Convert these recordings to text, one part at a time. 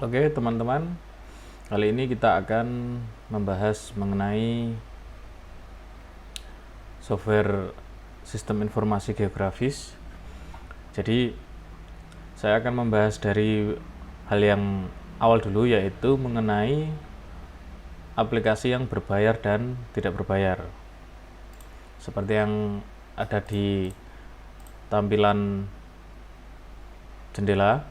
Oke teman-teman, kali ini kita akan membahas mengenai software sistem informasi geografis. Jadi saya akan membahas dari hal yang awal dulu, yaitu mengenai aplikasi yang berbayar dan tidak berbayar. Seperti yang ada di tampilan jendela,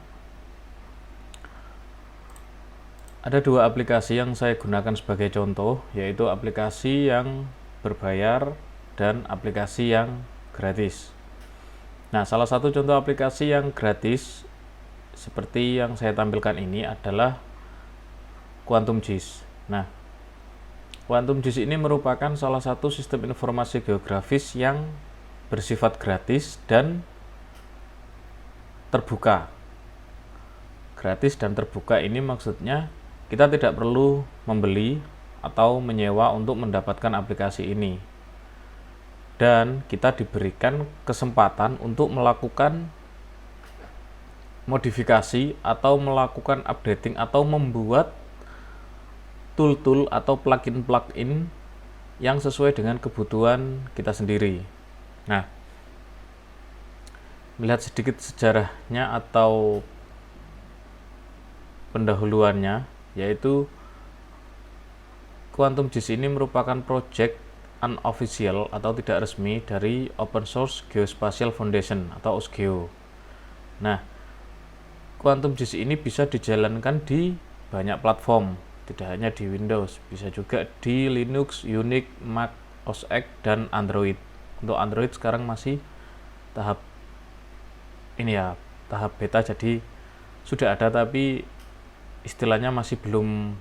ada dua aplikasi yang saya gunakan sebagai contoh, yaitu aplikasi yang berbayar dan aplikasi yang gratis. Nah, salah satu contoh aplikasi yang gratis seperti yang saya tampilkan ini adalah QuantumGIS. Nah, QuantumGIS ini merupakan salah satu sistem informasi geografis yang bersifat gratis dan terbuka. Gratis dan terbuka ini maksudnya kita tidak perlu membeli atau menyewa untuk mendapatkan aplikasi ini. Dan kita diberikan kesempatan untuk melakukan modifikasi atau melakukan updating atau membuat tool-tool atau plugin-plugin yang sesuai dengan kebutuhan kita sendiri. Nah, melihat sedikit sejarahnya atau pendahuluannya, yaitu QuantumGIS ini merupakan project unofficial atau tidak resmi dari Open Source Geospatial Foundation atau OSGeo. Nah, QuantumGIS ini bisa dijalankan di banyak platform, tidak hanya di Windows, bisa juga di Linux, Unix, Mac OS X, dan Android. Untuk Android sekarang masih tahap tahap beta, jadi sudah ada tapi istilahnya masih belum,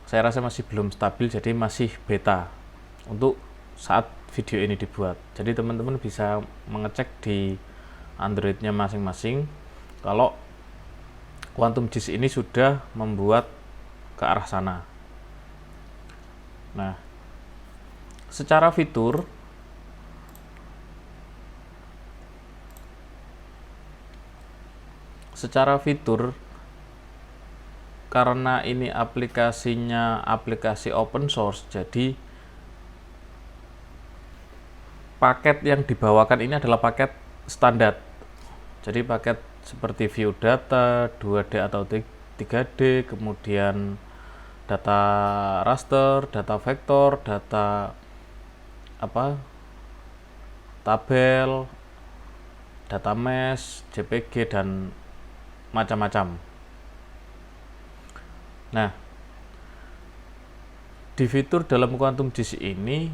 saya rasa masih belum stabil, jadi masih beta untuk saat video ini dibuat. Jadi teman-teman bisa mengecek di Androidnya masing-masing kalau QuantumGIS ini sudah membuat ke arah sana. Nah, secara fitur karena ini aplikasinya aplikasi open source, jadi paket yang dibawakan ini adalah paket standar. Jadi paket seperti view data 2D atau 3D, kemudian data raster, data vektor, data tabel, data mesh, JPG, dan macam-macam. Nah, di fitur dalam QuantumGIS ini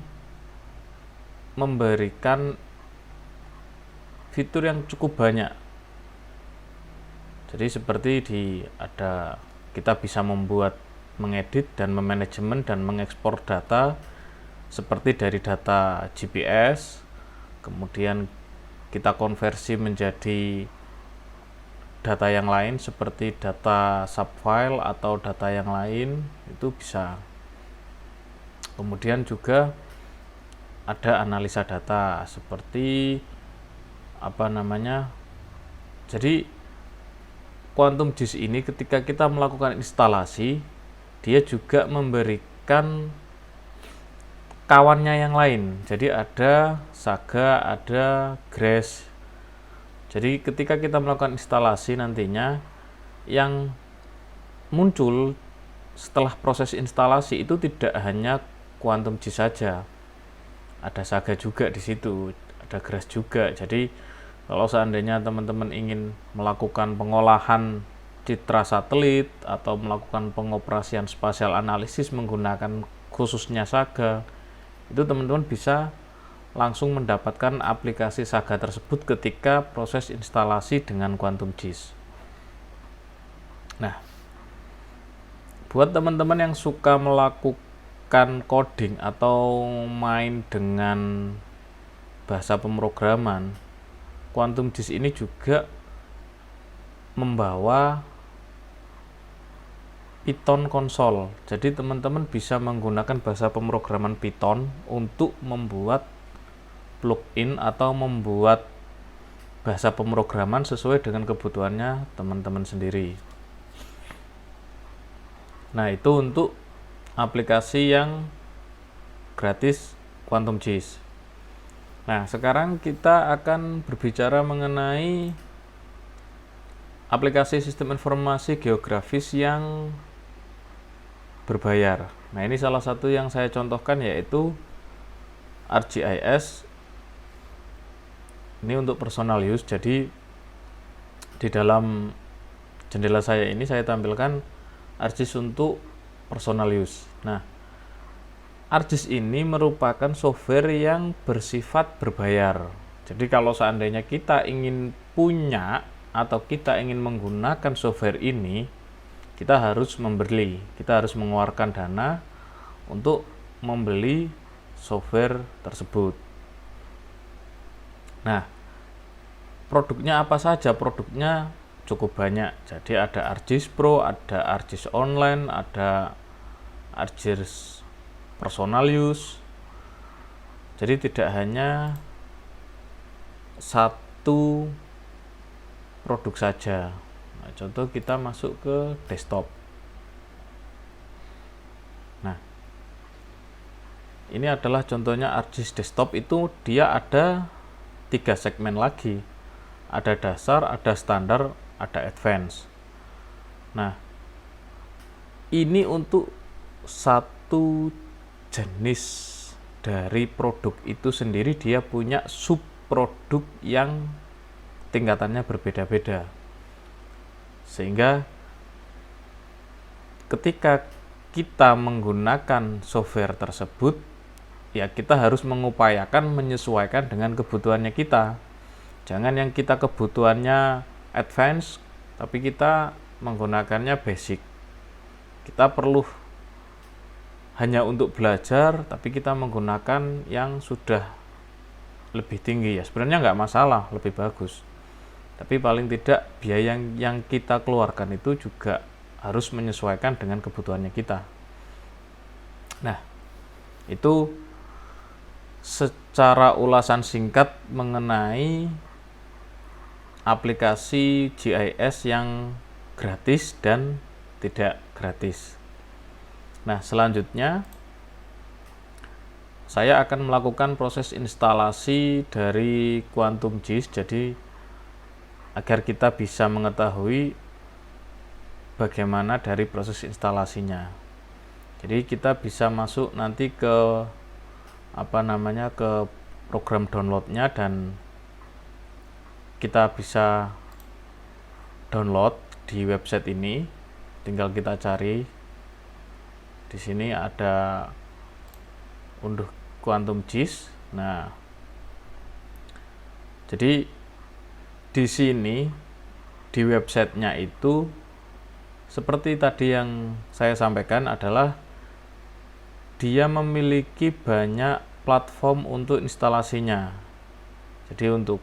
memberikan fitur yang cukup banyak. Jadi seperti kita bisa membuat, mengedit, dan memanajemen dan mengekspor data seperti dari data GPS, kemudian kita konversi menjadi data yang lain seperti data subfile atau data yang lain, itu bisa. Kemudian juga ada analisa data seperti jadi QuantumGIS ini ketika kita melakukan instalasi, dia juga memberikan kawannya yang lain. Jadi ada Saga, ada Grace. Jadi ketika kita melakukan instalasi, nantinya yang muncul setelah proses instalasi itu tidak hanya QuantumGIS saja, ada Saga juga di situ, ada Grace juga. Jadi kalau seandainya teman-teman ingin melakukan pengolahan citra satelit atau melakukan pengoperasian spasial analisis menggunakan khususnya Saga, itu teman-teman bisa langsung mendapatkan aplikasi Saga tersebut ketika proses instalasi dengan QuantumGIS. Nah, buat teman-teman yang suka melakukan coding atau main dengan bahasa pemrograman, QuantumGIS ini juga membawa Python konsol. Jadi teman-teman bisa menggunakan bahasa pemrograman Python untuk membuat plugin atau membuat bahasa pemrograman sesuai dengan kebutuhannya teman-teman sendiri. Nah, itu untuk aplikasi yang gratis QuantumGIS. Nah, sekarang kita akan berbicara mengenai aplikasi sistem informasi geografis yang berbayar. Nah, ini salah satu yang saya contohkan yaitu ArcGIS. Ini untuk personal use. Jadi di dalam jendela saya ini saya tampilkan ArcGIS untuk personal use. Nah, ArcGIS ini merupakan software yang bersifat berbayar. Jadi kalau seandainya kita ingin punya atau kita ingin menggunakan software ini, kita harus membeli, kita harus mengeluarkan dana untuk membeli software tersebut. Nah, produknya apa saja? Produknya cukup banyak. Jadi ada ArcGIS Pro, ada ArcGIS Online, ada ArcGIS Personal Use. Jadi tidak hanya satu produk saja. Nah, contoh kita masuk ke desktop. Nah, ini adalah contohnya ArcGIS desktop. Itu dia ada 3 segmen lagi. Ada dasar, ada standar, ada advance. Nah, ini untuk satu jenis dari produk itu sendiri, dia punya subproduk yang tingkatannya berbeda-beda. Sehingga ketika kita menggunakan software tersebut, ya kita harus mengupayakan menyesuaikan dengan kebutuhannya kita. Jangan yang kita kebutuhannya advance, tapi kita menggunakannya basic. Kita perlu hanya untuk belajar, tapi kita menggunakan yang sudah lebih tinggi. Ya sebenarnya nggak masalah, lebih bagus. Tapi paling tidak biaya yang kita keluarkan itu juga harus menyesuaikan dengan kebutuhannya kita. Nah, itu secara ulasan singkat mengenai aplikasi GIS yang gratis dan tidak gratis. Nah, selanjutnya saya akan melakukan proses instalasi dari QuantumGIS. Jadi agar kita bisa mengetahui bagaimana dari proses instalasinya. Jadi kita bisa masuk nanti ke ke program downloadnya, dan kita bisa download di website ini. Tinggal kita cari. Di sini ada unduh QuantumGIS. Nah, jadi di sini di websitenya itu seperti tadi yang saya sampaikan adalah dia memiliki banyak platform untuk instalasinya. Jadi untuk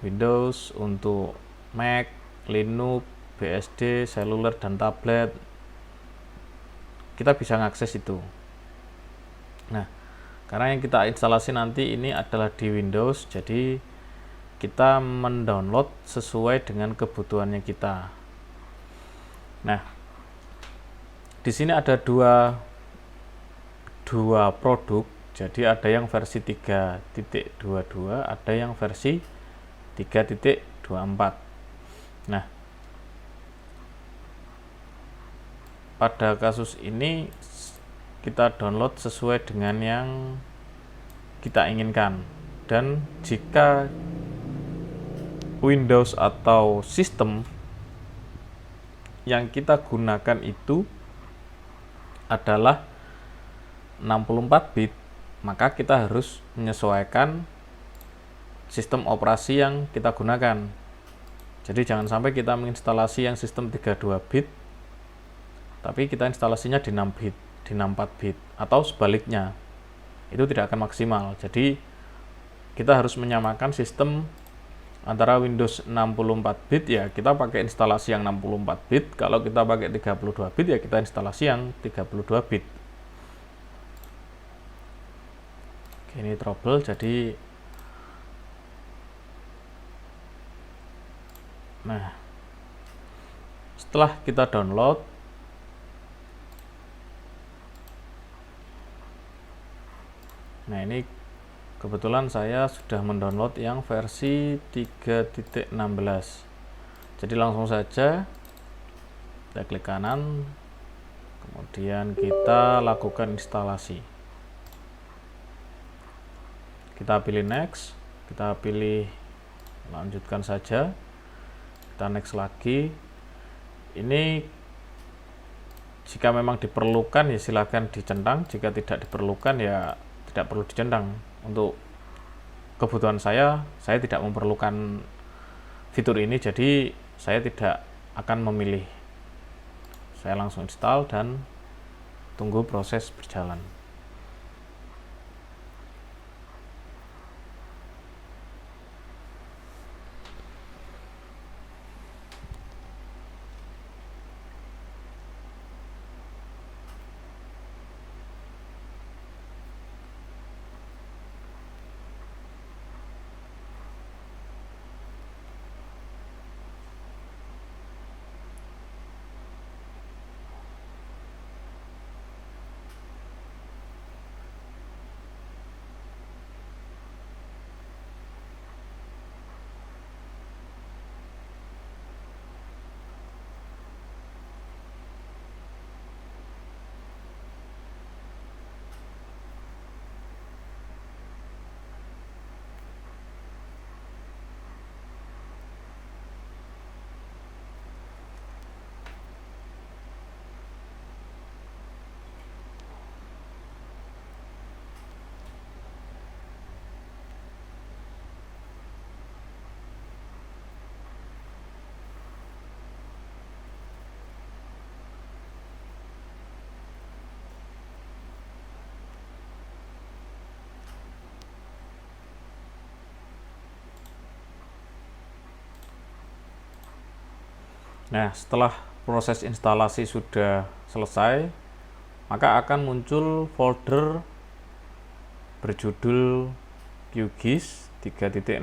Windows, untuk Mac, Linux, BSD, seluler, dan tablet, kita bisa mengakses itu. Nah, karena yang kita instalasi nanti ini adalah di Windows, jadi kita mendownload sesuai dengan kebutuhannya kita. Nah, di sini ada dua produk. Jadi ada yang versi 3.22, ada yang versi 3.24. Nah, pada kasus ini kita download sesuai dengan yang kita inginkan. Dan jika Windows atau sistem yang kita gunakan itu adalah 64 bit, maka kita harus menyesuaikan sistem operasi yang kita gunakan. Jadi jangan sampai kita menginstalasi yang sistem 32 bit tapi kita instalasinya di 6 bit, di 64 bit, atau sebaliknya. Itu tidak akan maksimal. Jadi kita harus menyamakan sistem antara Windows 64 bit, ya kita pakai instalasi yang 64 bit. Kalau kita pakai 32 bit, ya kita instalasi yang 32 bit. Oke, ini trouble. Jadi nah, setelah kita download, Nah, ini kebetulan saya sudah mendownload yang versi 3.16. Jadi langsung saja kita klik kanan, kemudian kita lakukan instalasi. Kita pilih next, kita pilih lanjutkan saja, kita next lagi. Ini jika memang diperlukan ya silakan dicentang, jika tidak diperlukan ya tidak perlu dicentang. Untuk kebutuhan saya tidak memerlukan fitur ini, jadi saya tidak akan memilih. Saya langsung install dan tunggu proses berjalan. Nah, setelah proses instalasi sudah selesai, maka akan muncul folder berjudul QGIS 3.16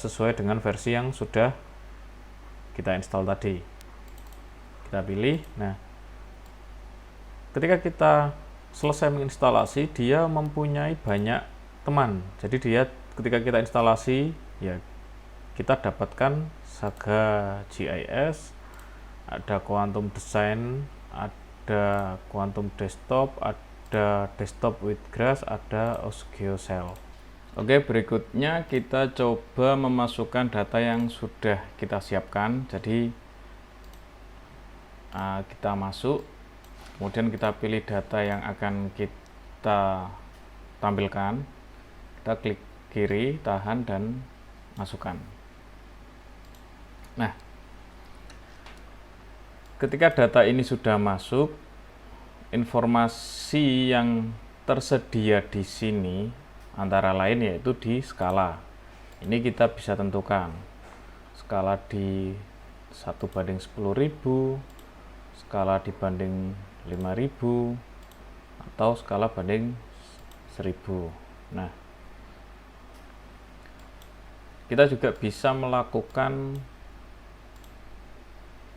sesuai dengan versi yang sudah kita install tadi. Kita pilih. Nah, ketika kita selesai menginstalasi, dia mempunyai banyak teman. Jadi dia ketika kita instalasi, ya kita dapatkan Saga GIS, ada Quantum Design, ada Quantum Desktop, ada Desktop with Grass, ada OsGeoCell. Oke, berikutnya kita coba memasukkan data yang sudah kita siapkan. Jadi kita masuk, kemudian kita pilih data yang akan kita tampilkan. Kita klik kiri, tahan, dan masukkan. Nah, ketika data ini sudah masuk, informasi yang tersedia di sini antara lain yaitu di skala. Ini kita bisa tentukan skala di 1:10.000, skala dibanding 5.000, atau skala banding 1.000. Nah, kita juga bisa melakukan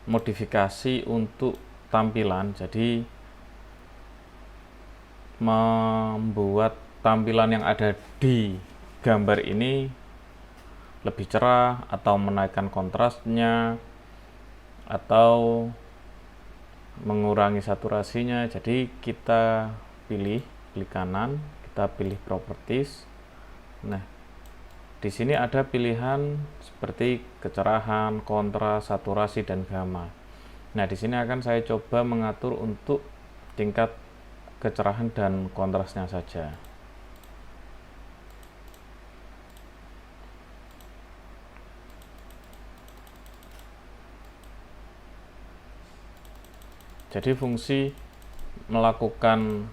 modifikasi untuk tampilan, jadi membuat tampilan yang ada di gambar ini lebih cerah, atau menaikkan kontrasnya, atau mengurangi saturasinya. Jadi kita pilih, klik kanan, kita pilih properties. Nah, di sini ada pilihan seperti kecerahan, kontras, saturasi, dan gamma. Nah, di sini akan saya coba mengatur untuk tingkat kecerahan dan kontrasnya saja. Jadi fungsi melakukan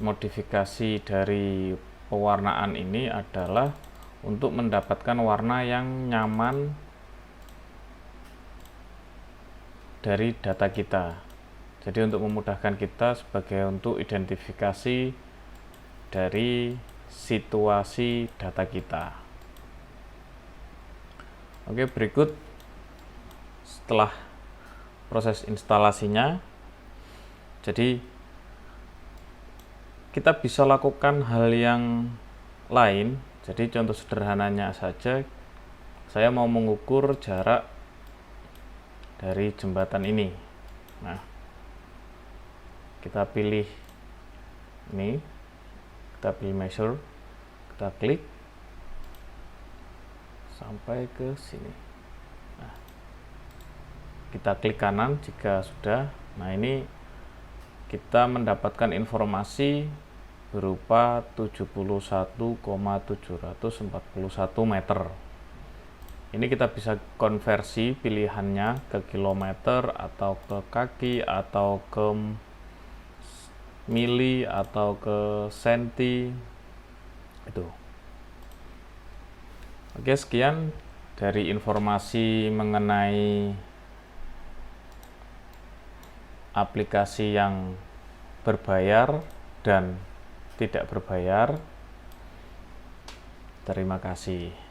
modifikasi dari pewarnaan ini adalah untuk mendapatkan warna yang nyaman dari data kita. Jadi untuk memudahkan kita sebagai untuk identifikasi dari situasi data kita. Oke, berikut setelah proses instalasinya. Jadi kita bisa lakukan hal yang lain. Jadi contoh sederhananya saja, saya mau mengukur jarak dari jembatan ini. Nah, kita pilih ini, kita pilih measure, kita klik sampai ke sini. Nah, kita klik kanan jika sudah. Nah, ini kita mendapatkan informasi berupa 71,741 meter. Ini kita bisa konversi pilihannya ke kilometer atau ke kaki atau ke mili atau ke senti itu. Oke, sekian dari informasi mengenai aplikasi yang berbayar dan tidak berbayar. Terima kasih.